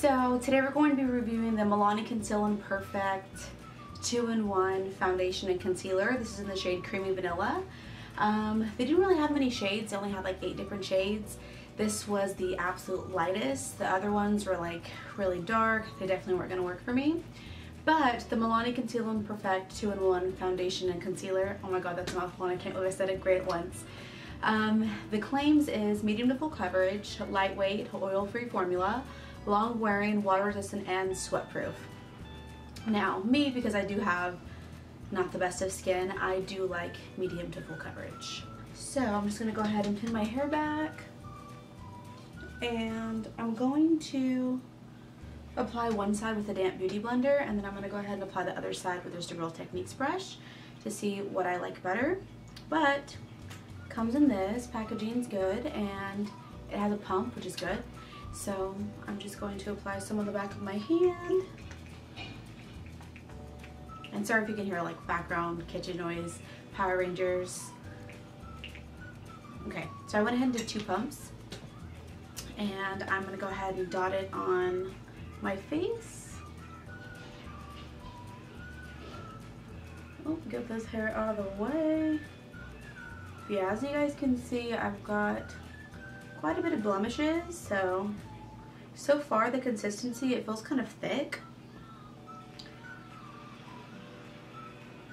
So today we're going to be reviewing the Milani Conceal and Perfect 2-in-1 foundation and concealer. This is in the shade Creamy Vanilla. They didn't really have many shades. They only had like 8 different shades. This was the absolute lightest. The other ones were like really dark. They definitely weren't going to work for me. But the Milani Conceal and Perfect 2-in-1 foundation and concealer, oh my god, that's a mouthful and I can't believe I said it great at once. The claims is medium to full coverage, lightweight, oil-free formula, long wearing, water resistant, and sweat proof. Now me, because I do have not the best of skin, I do like medium to full coverage. So I'm just going to go ahead and pin my hair back, and I'm going to apply one side with a damp beauty blender, and then I'm going to go ahead and apply the other side with just a Real Techniques brush to see what I like better. But comes in this, packaging's good, and it has a pump, which is good. So I'm just going to apply some on the back of my hand. And sorry if you can hear like background kitchen noise, Power Rangers. Okay, so I went ahead and did 2 pumps. And I'm gonna go ahead and dot it on my face. Oh, get this hair out of the way. Yeah, as you guys can see, I've got quite a bit of blemishes, so far the consistency, it feels kind of thick.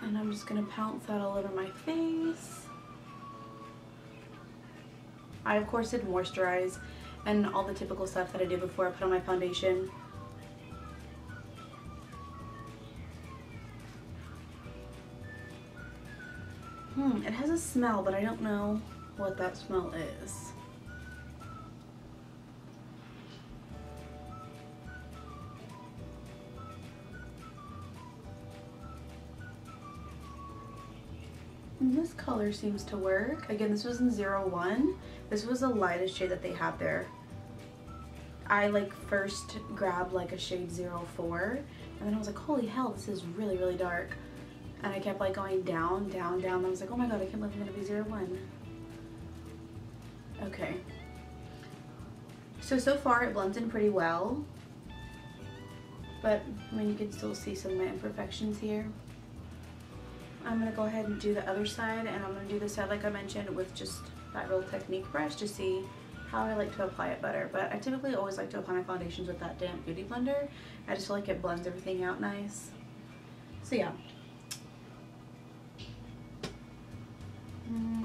And I'm just gonna pounce that all over my face. I of course did moisturize and all the typical stuff that I do before I put on my foundation. It has a smell, but I don't know what that smell is. And this color seems to work. Again, this was in 01. This was the lightest shade that they had there. I like first grabbed like a shade 04, and then I was like, holy hell, this is really, really dark. And I kept like going down, down, down. I was like, oh my god, I can't believe I'm gonna be 01. Okay. So far it blends in pretty well. But, I mean, you can still see some of my imperfections here. I'm gonna go ahead and do the other side, and I'm gonna do the side like I mentioned with just that Real Technique brush to see how I like to apply it better. But I typically always like to apply my foundations with that damp beauty blender. I just feel like it blends everything out nice. So yeah.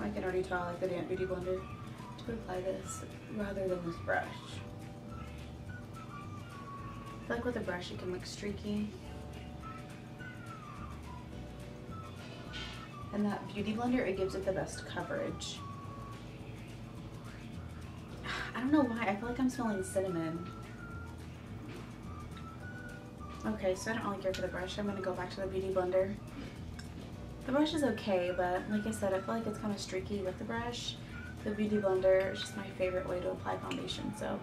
I can already tell I like the damp beauty blender to apply this rather than this brush. I feel like with a brush it can look streaky. And that beauty blender, it gives it the best coverage. I don't know why, I feel like I'm smelling cinnamon. Okay, so I don't really care for the brush. I'm gonna go back to the beauty blender. The brush is okay, but like I said, I feel like it's kind of streaky with the brush. The beauty blender is just my favorite way to apply foundation, so.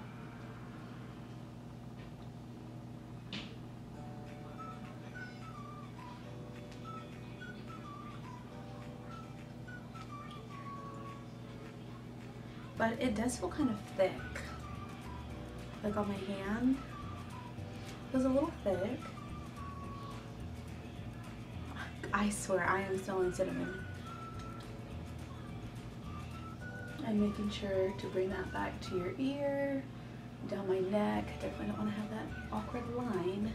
But it does feel kind of thick. Like on my hand. It was a little thick. I swear I am smelling cinnamon. And making sure to bring that back to your ear, down my neck. Definitely don't want to have that awkward line.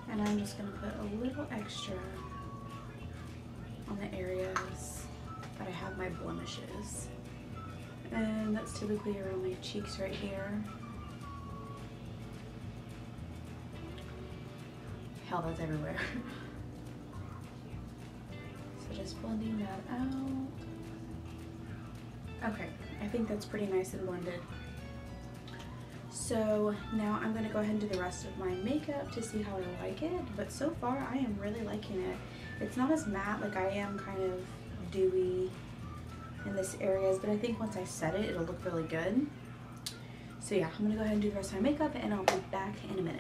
And I'm just going to put a little extra on the areas that I have my blemishes. And that's typically around my cheeks right here. Hell, that's everywhere. So just blending that out. Okay, I think that's pretty nice and blended. So now I'm going to go ahead and do the rest of my makeup to see how I like it. But so far I am really liking it. It's not as matte, like I am kind of dewy in this areas, but I think once I set it, it'll look really good. So yeah, I'm gonna go ahead and do the rest of my makeup, and I'll be back in a minute.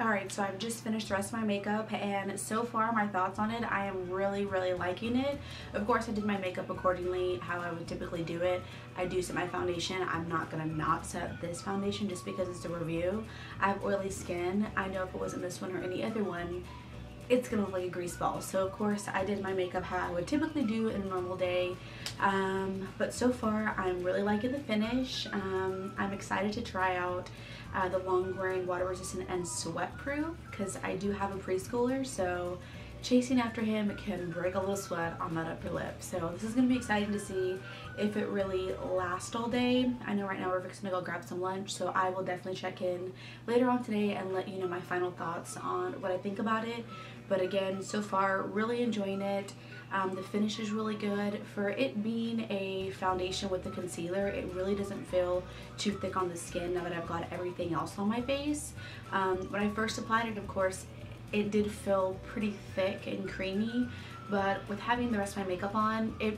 Alright, so I've just finished the rest of my makeup, and so far my thoughts on it, I am really liking it. Of course, I did my makeup accordingly how I would typically do it. I do set my foundation. I'm not going to not set this foundation just because it's a review. I have oily skin. I know if it wasn't this one or any other one, it's gonna look like a grease ball. So of course I did my makeup how I would typically do in a normal day, but so far I'm really liking the finish. I'm excited to try out the long wearing, water resistant and sweat proof, because I do have a preschooler, so chasing after him can break a little sweat on that upper lip. So this is gonna be exciting to see if it really lasts all day. I know right now we're fixing to go grab some lunch, so I will definitely check in later on today and let you know my final thoughts on what I think about it. But again, so far, really enjoying it. The finish is really good. For it being a foundation with the concealer, it really doesn't feel too thick on the skin now that I've got everything else on my face. When I first applied it, of course, it did feel pretty thick and creamy, but with having the rest of my makeup on, it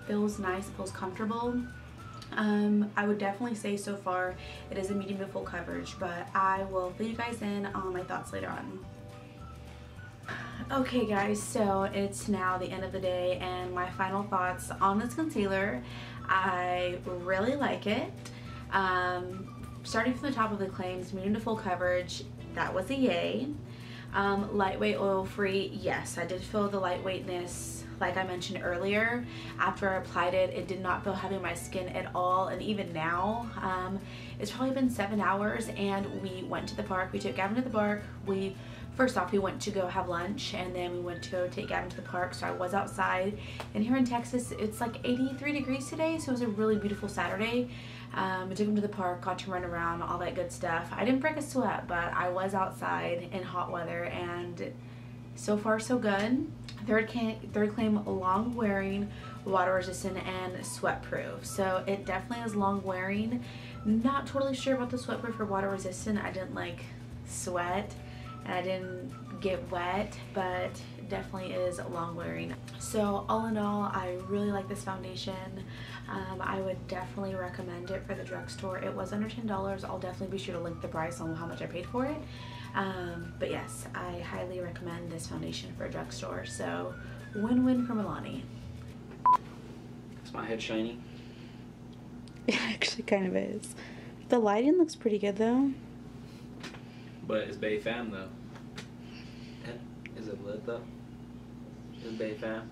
feels nice, it feels comfortable. I would definitely say so far it is a medium to full coverage, but I will fill you guys in on my thoughts later on. Okay guys, so it's now the end of the day and my final thoughts on this concealer. I really like it. Starting from the top of the claims, medium to full coverage, that was a yay. Lightweight, oil free, yes, I did feel the lightweightness like I mentioned earlier. After I applied it, it did not feel heavy on my skin at all, and even now, it's probably been 7 hours and we went to the park. We took Gavin to the park. First off, we went to go have lunch, and then we went to go take Gavin to the park, so I was outside. And here in Texas, it's like 83 degrees today, so it was a really beautiful Saturday. We took him to the park, got to run around, all that good stuff. I didn't break a sweat, but I was outside in hot weather, and so far so good. Third claim, long wearing, water resistant and sweat proof. So it definitely is long wearing. Not totally sure about the sweat proof or water resistant. I didn't like sweat and I didn't get wet, but definitely is long wearing. So all in all, I really like this foundation. I would definitely recommend it for the drugstore. It was under $10. I'll definitely be sure to link the price on how much I paid for it. But yes, I highly recommend this foundation for a drugstore. So win-win for Milani. Is my head shiny? It actually kind of is. The lighting looks pretty good though. But it's Bay Fam though. Is it lit though? It's Bay Fam.